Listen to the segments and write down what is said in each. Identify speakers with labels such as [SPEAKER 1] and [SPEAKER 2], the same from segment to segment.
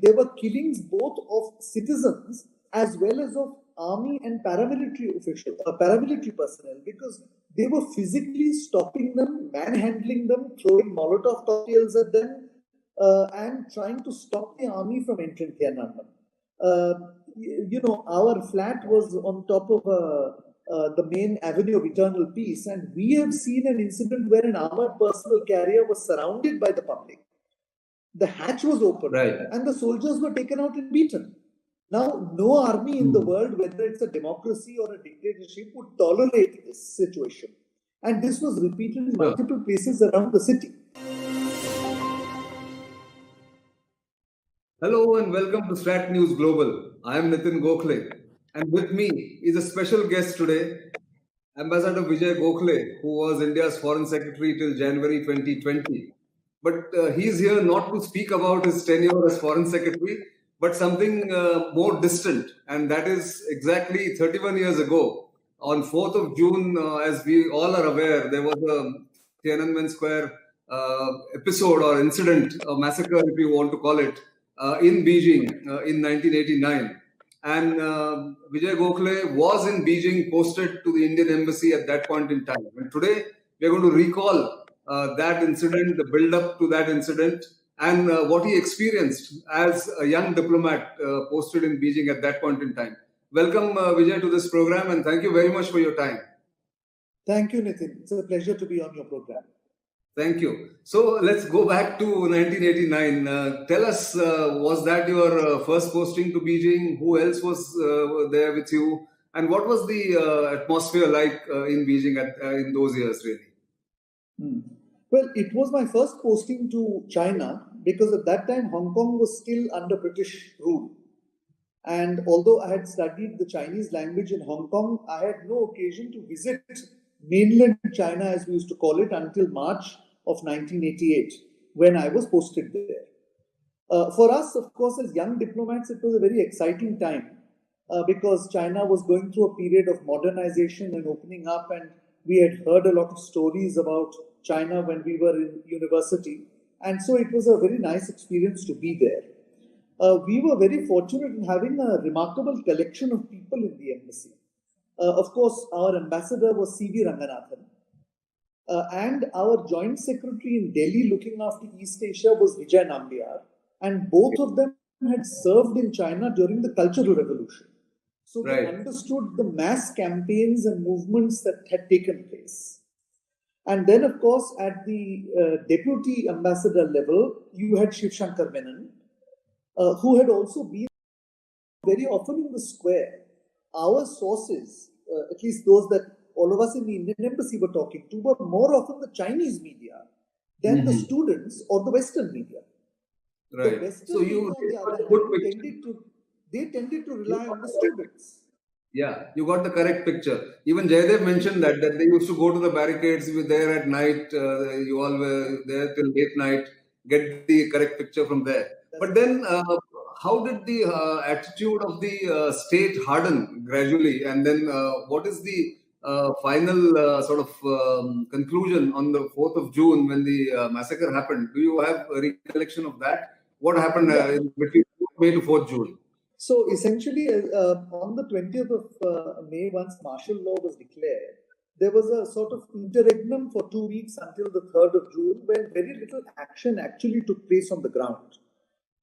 [SPEAKER 1] there were killings both of citizens as well as of army and paramilitary personnel, because they were physically stopping them, manhandling them, throwing Molotov cocktails at them, and trying to stop the army from entering Tiananmen. Our flat was on top of the main avenue of Eternal Peace, and we have seen an incident where an armored personal carrier was surrounded by the public. The hatch was open,
[SPEAKER 2] Right.
[SPEAKER 1] and the soldiers were taken out and beaten. Now, no army in the world, whether it's a democracy or a dictatorship, would tolerate this situation. And this was repeated in multiple places around the city.
[SPEAKER 2] Hello and welcome to Strat News Global. I am Nitin Gokhale, and with me is a special guest today, Ambassador Vijay Gokhale, who was India's Foreign Secretary till January 2020. But he is here not to speak about his tenure as Foreign Secretary, but something more distant, and that is exactly 31 years ago. On 4th of June, as we all are aware, there was a Tiananmen Square episode or incident, a massacre if you want to call it, in Beijing in 1989. And Vijay Gokhale was in Beijing, posted to the Indian embassy at that point in time. And today we are going to recall that incident, the build-up to that incident, and what he experienced as a young diplomat posted in Beijing at that point in time. Welcome, Vijay, to this program, and thank you very much for your time.
[SPEAKER 1] Thank you, Nitin. It's a pleasure to be on your program.
[SPEAKER 2] Thank you. So let's go back to 1989. Tell us, was that your first posting to Beijing? Who else was there with you? And what was the atmosphere like in Beijing in those years, really?
[SPEAKER 1] Well, it was my first posting to China, because at that time Hong Kong was still under British rule. And although I had studied the Chinese language in Hong Kong, I had no occasion to visit mainland China, as we used to call it, until March of 1988, when I was posted there. For us, of course, as young diplomats, it was a very exciting time because China was going through a period of modernization and opening up, and we had heard a lot of stories about China when we were in university. And so it was a very nice experience to be there. We were very fortunate in having a remarkable collection of people in the embassy. Of course, our ambassador was C.V. Ranganathan. And our joint secretary in Delhi looking after East Asia was Vijay Nambiar. And both of them had served in China during the Cultural Revolution. So they understood the mass campaigns and movements that had taken place. And then, of course, at the deputy ambassador level, you had Shiv Shankar Menon, who had also been very often in the square. Our sources, at least those that all of us in the Indian embassy were talking to, were more often the Chinese media than the students or the Western media.
[SPEAKER 2] Right.
[SPEAKER 1] The Western media, on the other hand, they tended to rely on the students.
[SPEAKER 2] Yeah, you got the correct picture. Even Jaydev mentioned that they used to go to the barricades, you were there at night, you all were there till late night, get the correct picture from there. But then, how did the attitude of the state harden gradually? And then what is the final sort of conclusion on the 4th of June when the massacre happened? Do you have a recollection of that? What happened between May to 4th June?
[SPEAKER 1] So essentially, on the 20th of May, once martial law was declared, there was a sort of interregnum for 2 weeks until the 3rd of June, when very little action actually took place on the ground.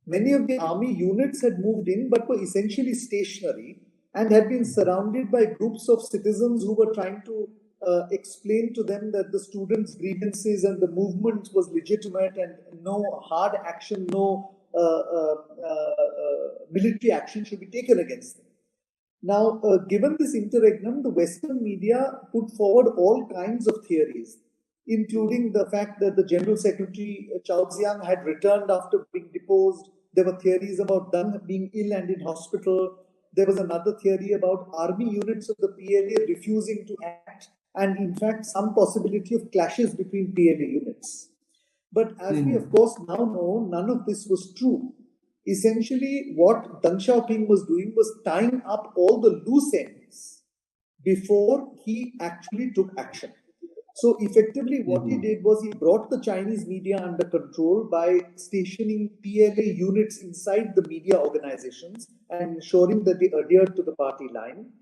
[SPEAKER 1] Many of the army units had moved in, but were essentially stationary and had been surrounded by groups of citizens who were trying to explain to them that the students' grievances and the movement was legitimate and no hard action, no military action should be taken against them. Now, given this interregnum, the Western media put forward all kinds of theories, including the fact that the General Secretary Chao Ziyang had returned after being deposed. There were theories about Deng being ill and in hospital. There was another theory about army units of the PLA refusing to act, and in fact, some possibility of clashes between PLA units. But as we, of course, now know, none of this was true. Essentially, what Deng Xiaoping was doing was tying up all the loose ends before he actually took action. So effectively, what he did was he brought the Chinese media under control by stationing PLA units inside the media organizations and ensuring that they adhered to the party line.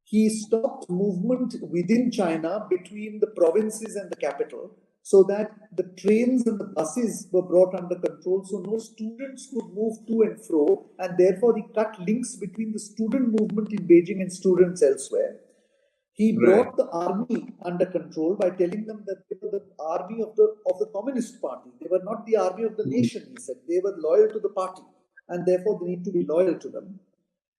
[SPEAKER 1] He stopped movement within China between the provinces and the capital so that the trains and the buses were brought under control so no students could move to and fro, and therefore he cut links between the student movement in Beijing and students elsewhere. He brought the army under control by telling them that they were the army of the Communist Party. They were not the army of the nation, he said. They were loyal to the party, and therefore they need to be loyal to them.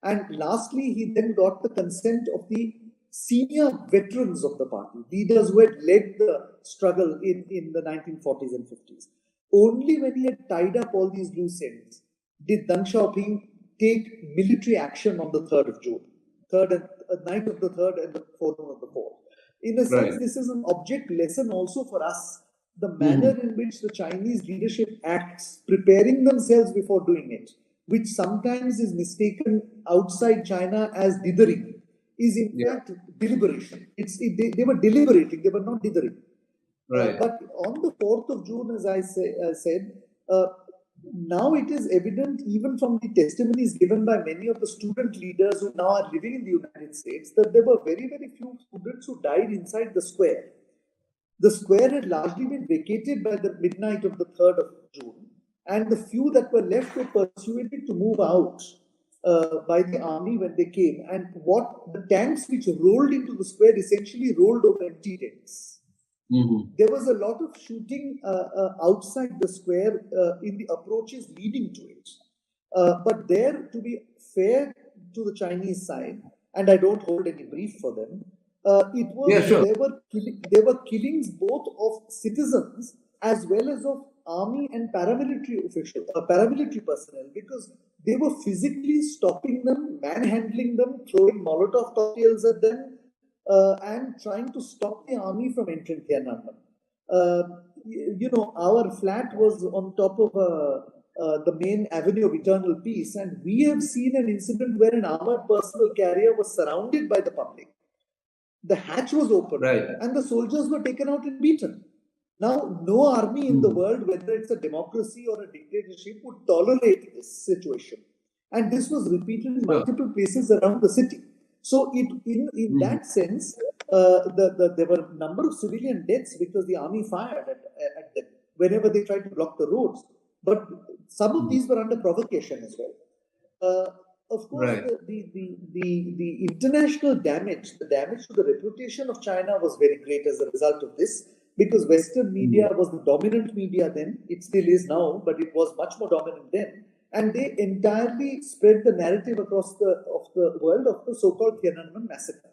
[SPEAKER 1] And lastly, he then got the consent of the senior veterans of the party, leaders who had led the struggle in the 1940s and 50s. Only when he had tied up all these loose ends did Deng Xiaoping take military action on the 3rd of June. Night of the 3rd and the forenoon of the 4th. In a sense, this is an object lesson also for us. The manner in which the Chinese leadership acts, preparing themselves before doing it, which sometimes is mistaken outside China as dithering, is in fact deliberation. They were deliberating, they were not dithering. But on the 4th of June, as I said, now it is evident even from the testimonies given by many of the student leaders who now are living in the United States that there were very, very few students who died inside the square. The square had largely been vacated by the midnight of the 3rd of June, and the few that were left were persuaded to move out by the army when they came. And what the tanks which rolled into the square essentially rolled over empty tents. There was a lot of shooting outside the square in the approaches leading to it. But there, to be fair to the Chinese side, and I don't hold any brief for them, there were killings both of citizens as well as of army and paramilitary personnel, because they were physically stopping them, manhandling them, throwing Molotov cocktails at them, and trying to stop the army from entering Tiananmen. Our flat was on top of the main avenue of Eternal Peace, and we have seen an incident where an armored personal carrier was surrounded by the public. The hatch was open, and the soldiers were taken out and beaten. Now, no army in the world, whether it's a democracy or a dictatorship, would tolerate this situation. And this was repeated in multiple places around the city. So, in that sense, there were a number of civilian deaths because the army fired at them whenever they tried to block the roads. But some of these were under provocation as well. Of course, the international damage, the damage to the reputation of China was very great as a result of this, because Western media was the dominant media then. It still is now, but it was much more dominant then. And they entirely spread the narrative across the world of the so-called Tiananmen massacre.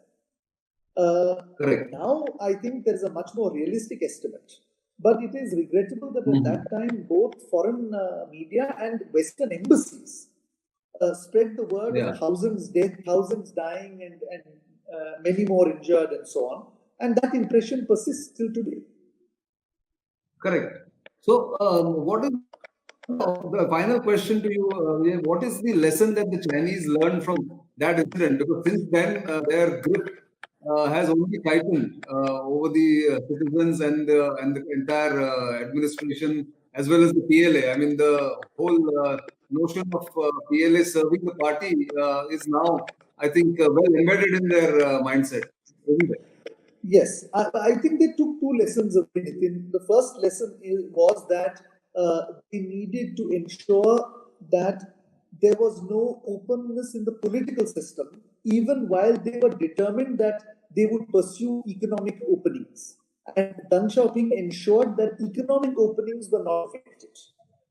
[SPEAKER 1] Now, I think there is a much more realistic estimate. But it is regrettable that at that time, both foreign media and Western embassies spread the word of thousands dead, thousands dying, and many more injured, and so on. And that impression persists till today.
[SPEAKER 2] Correct. So, what is the final question to you? What is the lesson that the Chinese learned from that incident? Because since then, their grip has only tightened over the citizens and the entire administration, as well as the PLA. I mean, the whole notion of PLA serving the party is now, I think, well embedded in their mindset, isn't it?
[SPEAKER 1] Yes, I think they took two lessons of it. The first lesson was that they needed to ensure that there was no openness in the political system, even while they were determined that they would pursue economic openings. And Deng Xiaoping ensured that economic openings were not affected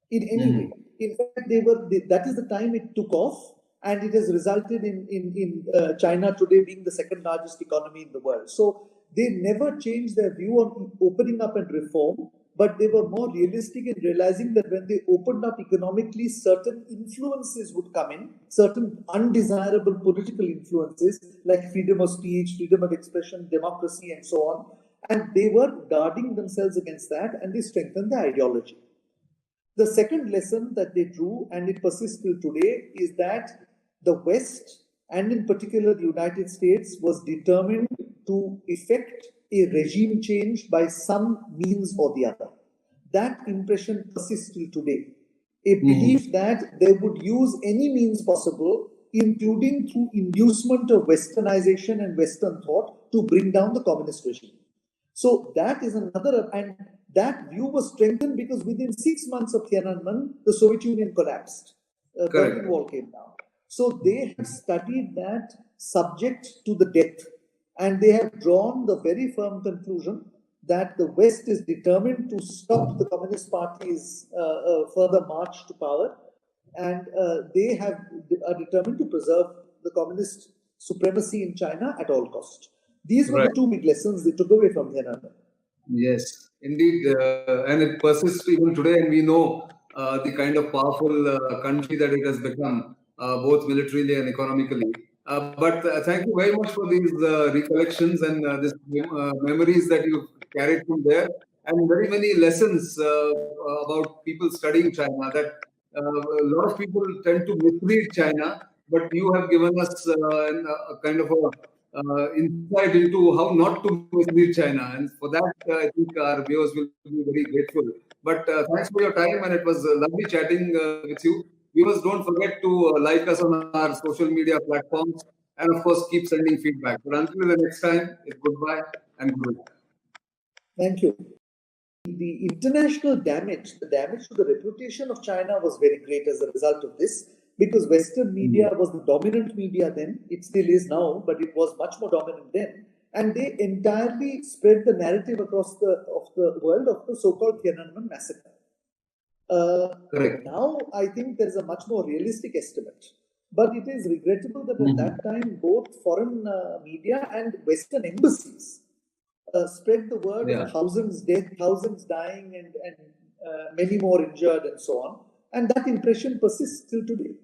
[SPEAKER 1] in any way. In fact, that is the time it took off, and it has resulted in China today being the second largest economy in the world. So they never changed their view on opening up and reform, but they were more realistic in realizing that when they opened up economically, certain influences would come in, certain undesirable political influences like freedom of speech, freedom of expression, democracy, and so on. And they were guarding themselves against that, and they strengthened their ideology. The second lesson that they drew, and it persists till today, is that the West, and in particular the United States, was determined to effect a regime change by some means or the other. That impression persists till today. A belief that they would use any means possible, including through inducement of westernization and Western thought, to bring down the communist regime. So that is another, and that view was strengthened because within 6 months of Tiananmen, the Soviet Union collapsed. Berlin Wall came down. So they have studied that subject to the death, and they have drawn the very firm conclusion that the West is determined to stop the Communist Party's further march to power, and they are determined to preserve the communist supremacy in China at all cost. These were the two big lessons they took away from Tiananmen.
[SPEAKER 2] Yes, indeed, and it persists even today, and we know the kind of powerful country that it has become, both militarily and economically. But thank you very much for these recollections and these memories that you've carried from there, and very many lessons about people studying China. That a lot of people tend to misread China, but you have given us a kind of a insight into how not to mislead China. And for that, I think our viewers will be very grateful. But thanks for your time, and it was lovely chatting with you. Viewers, don't forget to like us on our social media platforms, and of course, keep sending feedback. But until the next time, it's goodbye and good luck.
[SPEAKER 1] Thank you. The international damage, the damage to the reputation of China was very great as a result of this, because Western media was the dominant media then. It still is now, but it was much more dominant then. And they entirely spread the narrative across the world of the so-called Tiananmen massacre. Now, I think there is a much more realistic estimate. But it is regrettable that at that time, both foreign media and Western embassies spread the word of thousands dead, thousands dying, and many more injured, and so on. And that impression persists till today.